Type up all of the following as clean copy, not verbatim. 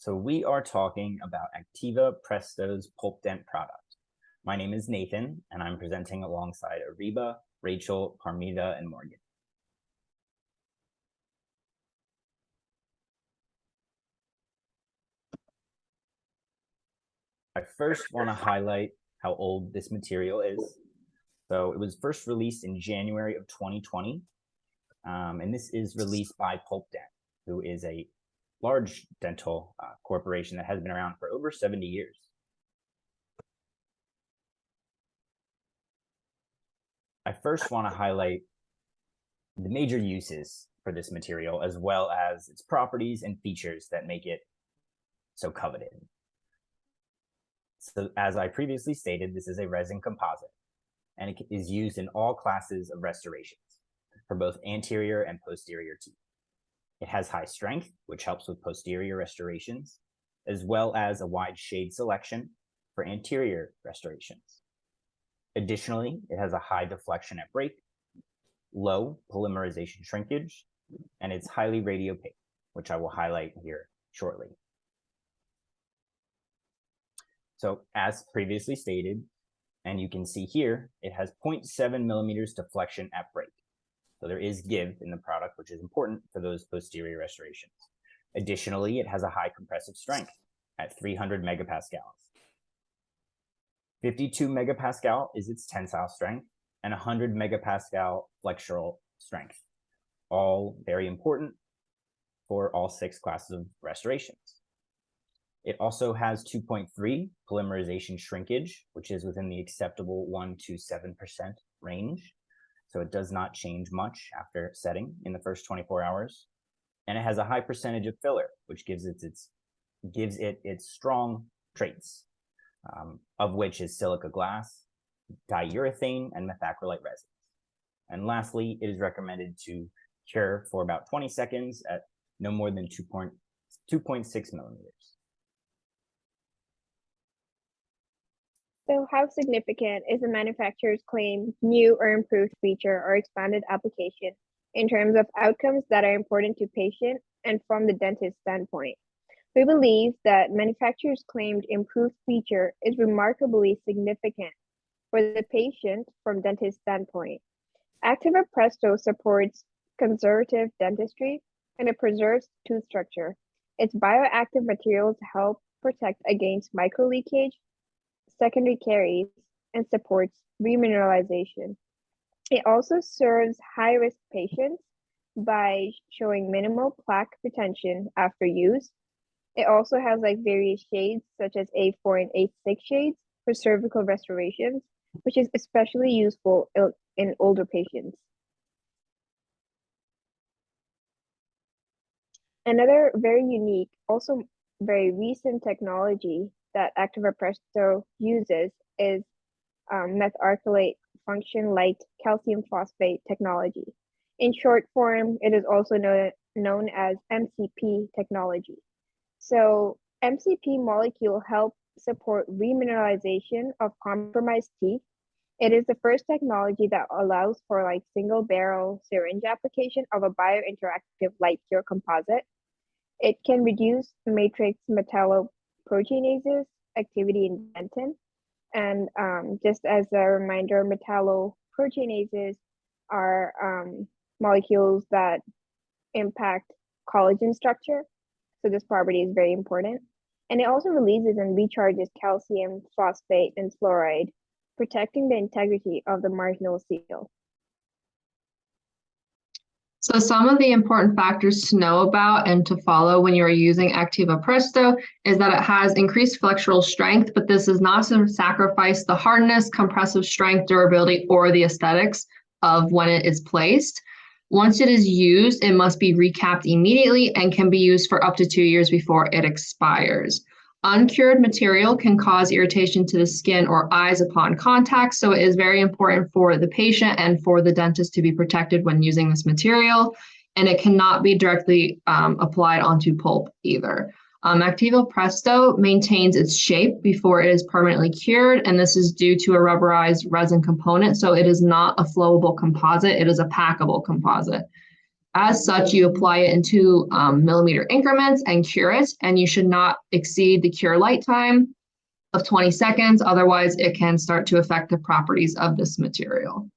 So we are talking about Activa Presto's pulp dent product. My name is Nathan, and I'm presenting alongside Ariba, Rachel, Parmita, and Morgan. I first want to highlight how old this material is. So it was first released in January of 2020, and this is released by Pulp Dent, who is a large dental corporation that has been around for over 70 years. I first want to highlight the major uses for this material, as well as its properties and features that make it so coveted. So as I previously stated, this is a resin composite, and it is used in all classes of restorations for both anterior and posterior teeth. It has high strength, which helps with posterior restorations, as well as a wide shade selection for anterior restorations. Additionally, it has a high deflection at break, low polymerization shrinkage, and it's highly radiopaque, which I will highlight here shortly. So as previously stated, and you can see here, it has 0.7 millimeters deflection at break. So there is give in the product, which is important for those posterior restorations. Additionally, it has a high compressive strength at 300 megapascals. 52 megapascal is its tensile strength, and 100 megapascal flexural strength, all very important for all 6 classes of restorations. It also has 2.3 polymerization shrinkage, which is within the acceptable 1 to 7% range. So it does not change much after setting in the first 24 hours. And it has a high percentage of filler, which gives it its strong traits, of which is silica glass, diurethane, and methacrylate resins. And lastly, it is recommended to cure for about 20 seconds at no more than 2.6 millimeters. So how significant is the manufacturer's claim new or improved feature or expanded application in terms of outcomes that are important to patient and from the dentist standpoint? We believe that manufacturer's claimed improved feature is remarkably significant for the patient from dentist standpoint. Activa Presto supports conservative dentistry and it preserves tooth structure. Its bioactive materials help protect against microleakage, secondary caries, and supports remineralization. It also serves high-risk patients by showing minimal plaque retention after use. It also has various shades such as A4 and A6 shades for cervical restorations, which is especially useful in older patients. Another very unique, also very recent technology that Activa Presto uses is methacrylate function-light calcium phosphate technology. In short form, it is also known as MCP technology. So MCP molecule help support remineralization of compromised teeth. It is the first technology that allows for single barrel syringe application of a biointeractive light cure composite. It can reduce matrix metalloproteinases activity in dentin. And just as a reminder, metalloproteinases are molecules that impact collagen structure. So this property is very important. And it also releases and recharges calcium, phosphate, and fluoride, protecting the integrity of the marginal seal. So some of the important factors to know about and to follow when you're using Activa Presto is that it has increased flexural strength, but this is not to sacrifice the hardness, compressive strength, durability, or the aesthetics of when it is placed. Once it is used, it must be recapped immediately and can be used for up to 2 years before it expires. Uncured material can cause irritation to the skin or eyes upon contact, so it is very important for the patient and for the dentist to be protected when using this material, and it cannot be directly applied onto pulp either. Activa Presto maintains its shape before it is permanently cured, and this is due to a rubberized resin component, so it is not a flowable composite, it is a packable composite. As such, you apply it in 2 millimeter increments and cure it, and you should not exceed the cure light time of 20 seconds. Otherwise, it can start to affect the properties of this material.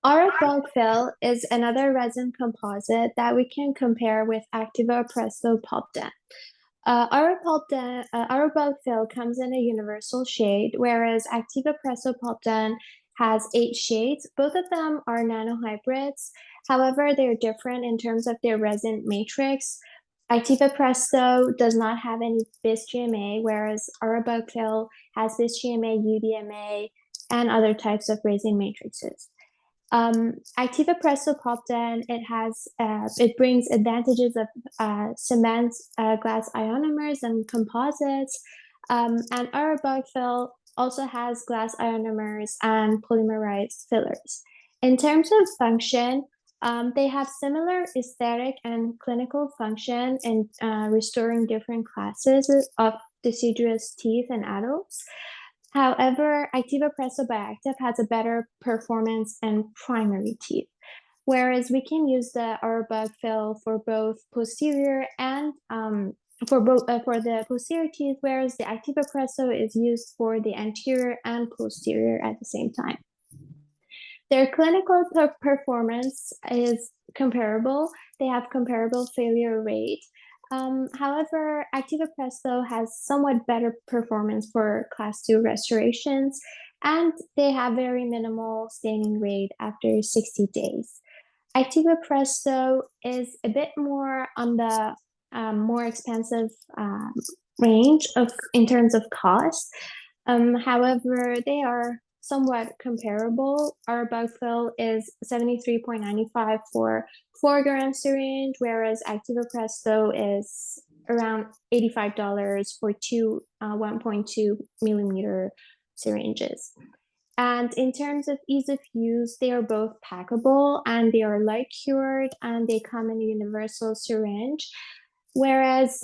Our bulk fill is another resin composite that we can compare with Activa Presto Pulp Den. Our bulk fill comes in a universal shade, whereas Activa Presto Pulp Den has 8 shades. Both of them are nanohybrids. However, they're different in terms of their resin matrix. Activa Presto does not have any bis-GMA, whereas our bulk fill has bis-GMA, UDMA, and other types of resin matrices. Activa Presto Pulp Den, it brings advantages of cement, glass ionomers, and composites. And our bulk fill also has glass ionomers and polymerized fillers. In terms of function, they have similar aesthetic and clinical function in restoring different classes of deciduous teeth in adults. However, Activa Presto by Active has a better performance in primary teeth, whereas we can use our bulk fill for both posterior and for the posterior teeth, whereas the Activa Presto is used for the anterior and posterior at the same time. Their clinical performance is comparable. They have comparable failure rate. However, Activa Presto has somewhat better performance for class 2 restorations, and they have very minimal staining rate after 60 days. Activa Presto is a bit more on the more expensive range in terms of cost. However, they are somewhat comparable. Our bulk fill is $73.95 for 4-gram syringe, whereas Activa Presto is around $85 for 1.2 millimeter syringes. And in terms of ease of use, they are both packable and they are light cured and they come in a universal syringe. Whereas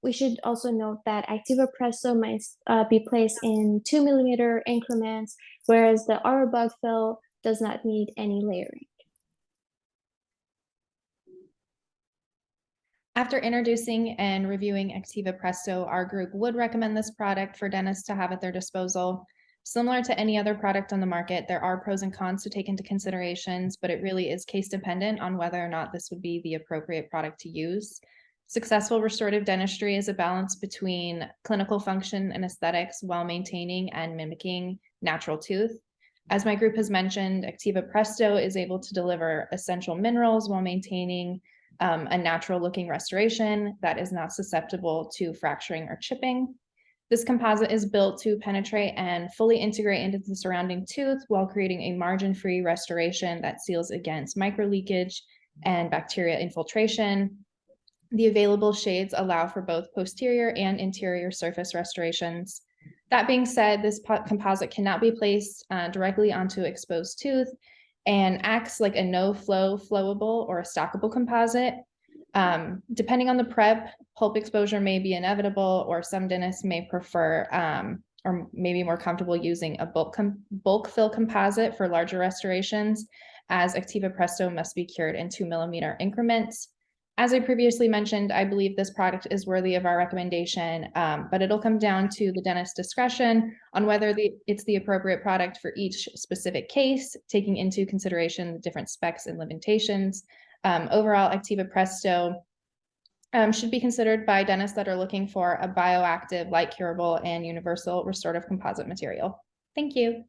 we should also note that Activa Presto might be placed in 2 millimeter increments, whereas the Aura bulk fill does not need any layering. After introducing and reviewing Activa Presto, our group would recommend this product for dentists to have at their disposal. Similar to any other product on the market, there are pros and cons to take into considerations, but it really is case dependent on whether or not this would be the appropriate product to use. Successful restorative dentistry is a balance between clinical function and aesthetics while maintaining and mimicking natural tooth. As my group has mentioned, Activa Presto is able to deliver essential minerals while maintaining a natural looking restoration that is not susceptible to fracturing or chipping. This composite is built to penetrate and fully integrate into the surrounding tooth while creating a margin-free restoration that seals against micro leakage and bacteria infiltration. The available shades allow for both posterior and interior surface restorations. That being said, this composite cannot be placed directly onto exposed tooth and acts like a no-flow flowable or a stackable composite. Depending on the prep, pulp exposure may be inevitable, or some dentists may prefer or maybe more comfortable using a bulk fill composite for larger restorations, as Activa Presto must be cured in 2 millimeter increments. As I previously mentioned, I believe this product is worthy of our recommendation, but it'll come down to the dentist's discretion on whether it's the appropriate product for each specific case, taking into consideration the different specs and limitations. Overall, Activa Presto should be considered by dentists that are looking for a bioactive, light curable, and universal restorative composite material. Thank you.